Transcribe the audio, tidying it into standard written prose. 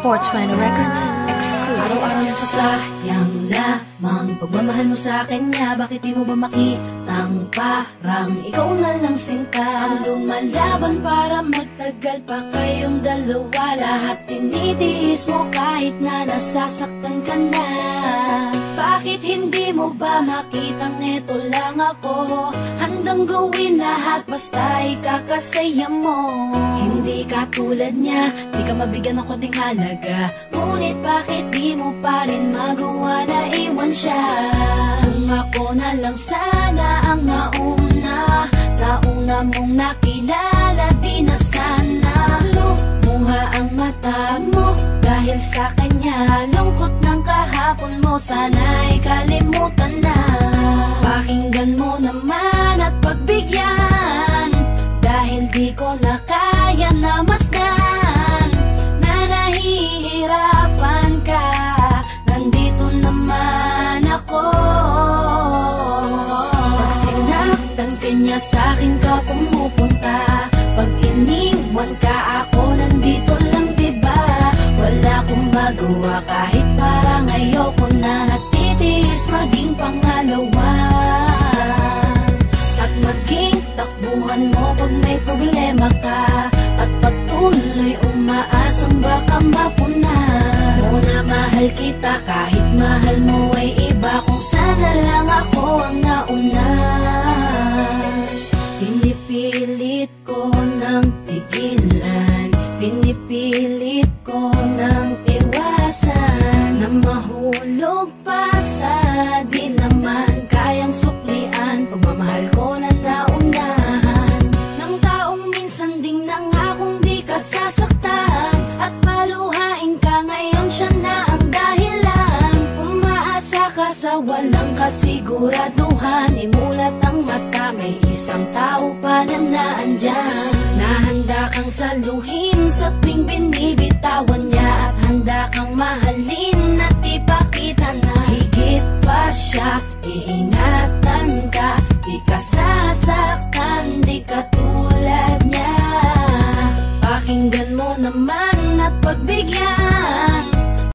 420 Records exclusive. Araw-araw na sasayang lamang pagmamahal mo sa kanya. Bakit di mo ba makitang parang ikaw na lang sinta ang lumalaban para magtagal pa kayong dalawa? Lahat tinitiis mo kahit na nasasaktan ka na. Bakit hindi mo ba makitang eto lang ako? Handang gawin lahat basta ikakasaya mo. Hindi ka tulad niya, di ka mabigyan ng konting halaga. Ngunit bakit di mo pa rin magawa na iwan siya? Kung ako na lang sana ang nauna mong nakilala, di na sana lumuha ang mata mo dahil sa kanya. Lungkot ng kahapon mo, sana'y kalimutan na. Pakinggan mo naman at pagbigyan, dahil di ko na kaya na masdan na nahihirapan ka. Nandito naman ako. Pag sinaktan ka niya, sa'kin ka pumupunta. Pag iniwan ka, ako nandito lang, diba? Wala akong magawa kahit parang ayoko na. Natitiis maging pangalawa at maging takbuhan mo pag may problema ka, at patuloy umaasang baka mapuna mo na mahal kita kahit mahal mo ay iba. Kung sana lang ako ang nauna. Pinipilit ko ng pigilan, pinipilit ko ng iwasan na mahulog pa sa di naman kayang suklian. Pagmamahal ko na naunahan ng taong minsan ding nangakong di ka sasaktan, at paluhain ka ngayon, siya na ang dahilan. Umaasa ka sa walang kasiguraduhan, imulat ang mata, may isang tao pa na naandyan. Nahanda kang saluhin sa tuwing binibitawan niya, at handa kang mahalin at ipakita na higit pa siya. Iingatan ka, di ka sasaktan, di ka tulad niya. Pakinggan mo